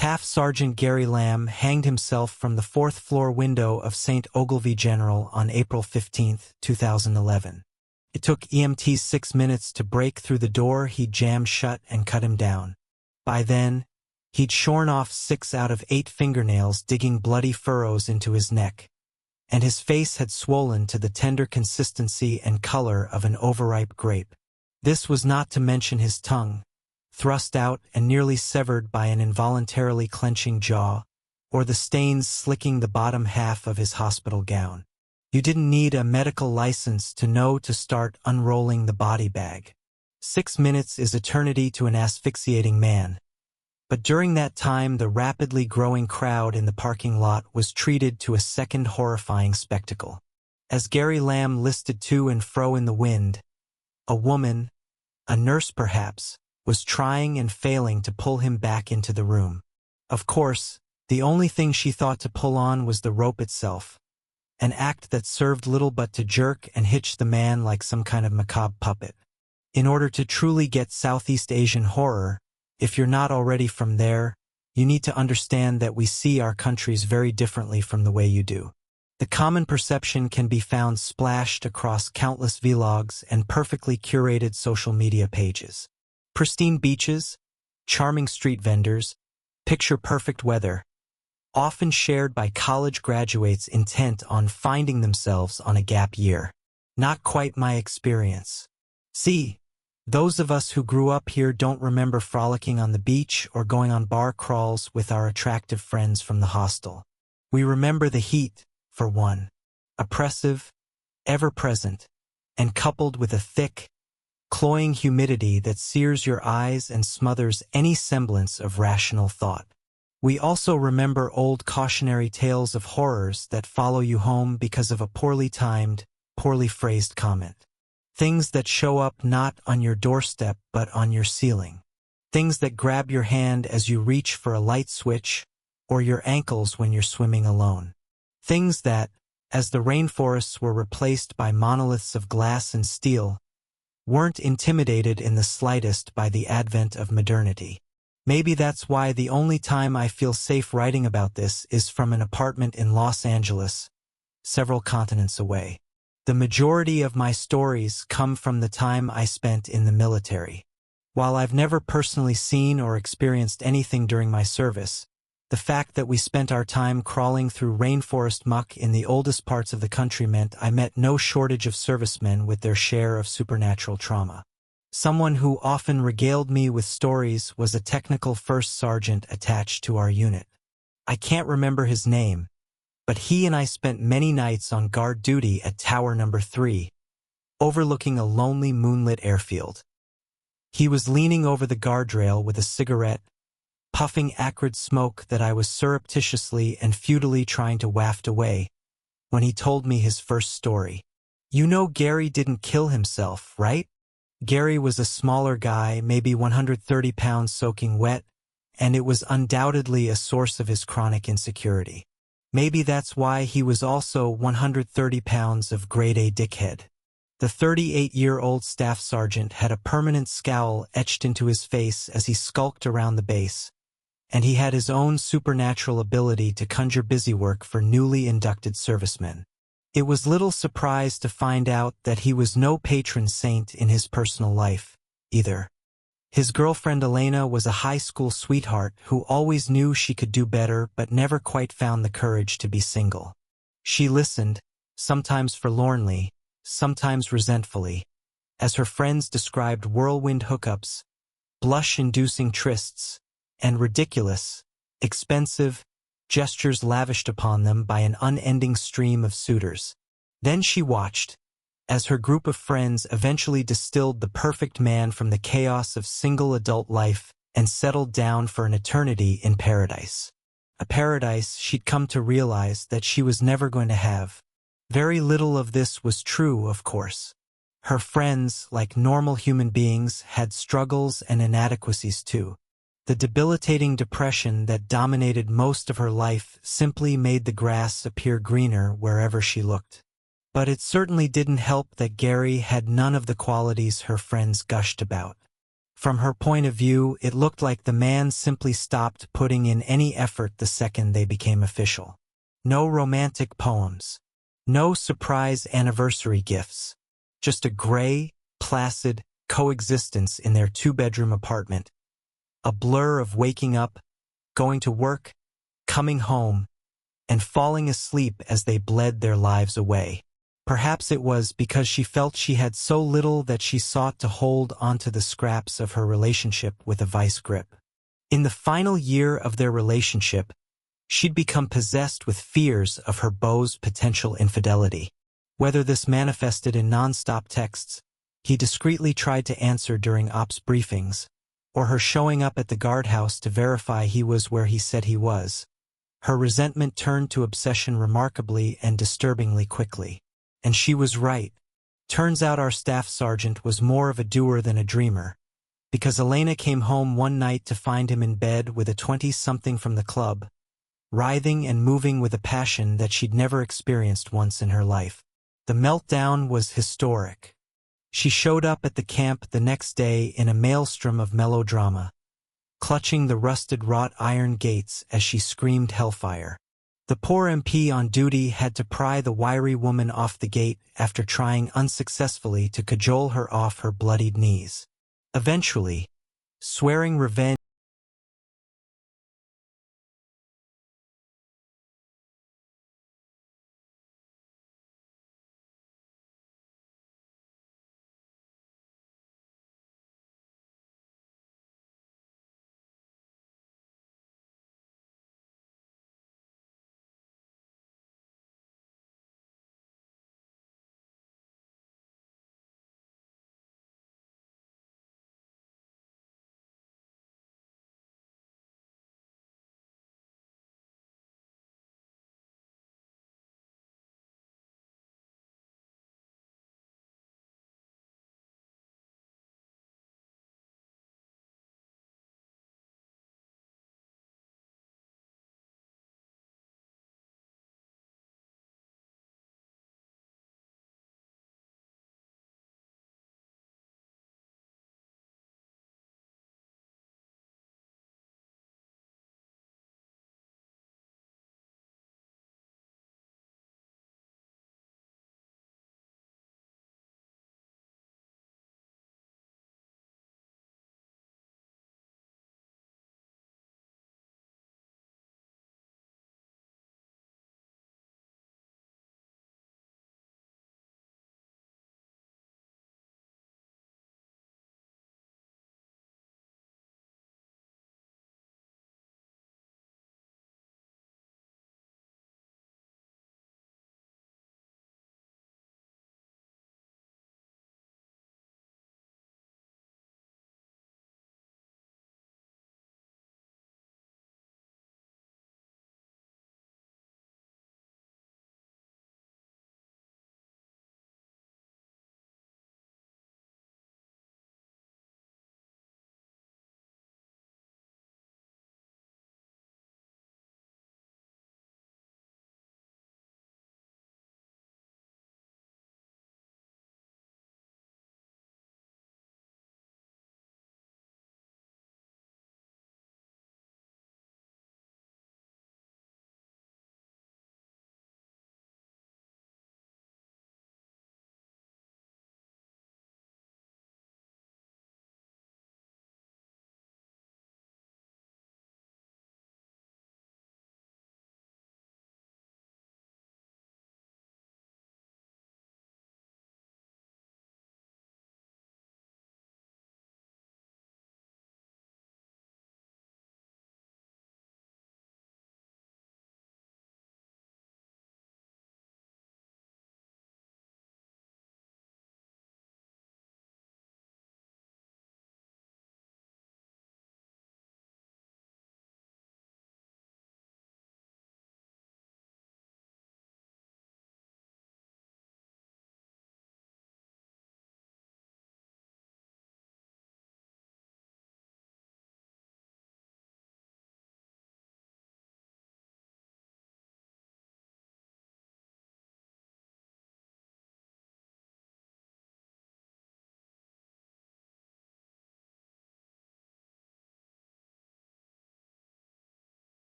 Staff Sergeant Gary Lam hanged himself from the fourth-floor window of St. Ogilvy General on April 15, 2011. It took EMTs 6 minutes to break through the door he'd jammed shut and cut him down. By then, he'd shorn off 6 out of 8 fingernails, digging bloody furrows into his neck, and his face had swollen to the tender consistency and color of an overripe grape. This was not to mention his tongue, thrust out and nearly severed by an involuntarily clenching jaw, or the stains slicking the bottom half of his hospital gown. You didn't need a medical license to know to start unrolling the body bag. 6 minutes is eternity to an asphyxiating man. But during that time, the rapidly growing crowd in the parking lot was treated to a second horrifying spectacle. As Gary Lam listed to and fro in the wind, a woman, a nurse perhaps, was trying and failing to pull him back into the room. Of course, the only thing she thought to pull on was the rope itself, an act that served little but to jerk and hitch the man like some kind of macabre puppet. In order to truly get Southeast Asian horror, if you're not already from there, you need to understand that we see our countries very differently from the way you do. The common perception can be found splashed across countless vlogs and perfectly curated social media pages. Pristine beaches, charming street vendors, picture-perfect weather, often shared by college graduates intent on finding themselves on a gap year. Not quite my experience. See, those of us who grew up here don't remember frolicking on the beach or going on bar crawls with our attractive friends from the hostel. We remember the heat, for one, oppressive, ever-present, and coupled with a thick, cloying humidity that sears your eyes and smothers any semblance of rational thought. We also remember old cautionary tales of horrors that follow you home because of a poorly timed, poorly phrased comment. Things that show up not on your doorstep but on your ceiling. Things that grab your hand as you reach for a light switch, or your ankles when you're swimming alone. Things that, as the rainforests were replaced by monoliths of glass and steel, weren't intimidated in the slightest by the advent of modernity. Maybe that's why the only time I feel safe writing about this is from an apartment in Los Angeles, several continents away. The majority of my stories come from the time I spent in the military. While I've never personally seen or experienced anything during my service, the fact that we spent our time crawling through rainforest muck in the oldest parts of the country meant I met no shortage of servicemen with their share of supernatural trauma. Someone who often regaled me with stories was a technical first sergeant attached to our unit. I can't remember his name, but he and I spent many nights on guard duty at Tower Number 3, overlooking a lonely moonlit airfield. He was leaning over the guardrail with a cigarette, puffing acrid smoke that I was surreptitiously and futilely trying to waft away, when he told me his first story. You know Gary didn't kill himself, right? Gary was a smaller guy, maybe 130 pounds soaking wet, and it was undoubtedly a source of his chronic insecurity. Maybe that's why he was also 130 pounds of grade A dickhead. The 38-year-old staff sergeant had a permanent scowl etched into his face as he skulked around the base, and he had his own supernatural ability to conjure busywork for newly inducted servicemen. It was little surprise to find out that he was no patron saint in his personal life, either. His girlfriend Elena was a high school sweetheart who always knew she could do better but never quite found the courage to be single. She listened, sometimes forlornly, sometimes resentfully, as her friends described whirlwind hookups, blush-inducing trysts, and ridiculous, expensive gestures lavished upon them by an unending stream of suitors. Then she watched, as her group of friends eventually distilled the perfect man from the chaos of single adult life and settled down for an eternity in paradise. A paradise she'd come to realize that she was never going to have. Very little of this was true, of course. Her friends, like normal human beings, had struggles and inadequacies too. The debilitating depression that dominated most of her life simply made the grass appear greener wherever she looked. But it certainly didn't help that Gary had none of the qualities her friends gushed about. From her point of view, it looked like the man simply stopped putting in any effort the second they became official. No romantic poems. No surprise anniversary gifts. Just a gray, placid coexistence in their two-bedroom apartment. A blur of waking up, going to work, coming home, and falling asleep as they bled their lives away. Perhaps it was because she felt she had so little that she sought to hold onto the scraps of her relationship with a vice grip. In the final year of their relationship, she'd become possessed with fears of her beau's potential infidelity. Whether this manifested in non-stop texts he discreetly tried to answer during ops briefings, or her showing up at the guardhouse to verify he was where he said he was, her resentment turned to obsession remarkably and disturbingly quickly. And she was right. Turns out our staff sergeant was more of a doer than a dreamer, because Elena came home one night to find him in bed with a 20-something from the club, writhing and moving with a passion that she'd never experienced once in her life. The meltdown was historic. She showed up at the camp the next day in a maelstrom of melodrama, clutching the rusted wrought iron gates as she screamed hellfire. The poor MP on duty had to pry the wiry woman off the gate after trying unsuccessfully to cajole her off her bloodied knees. Eventually, swearing revenge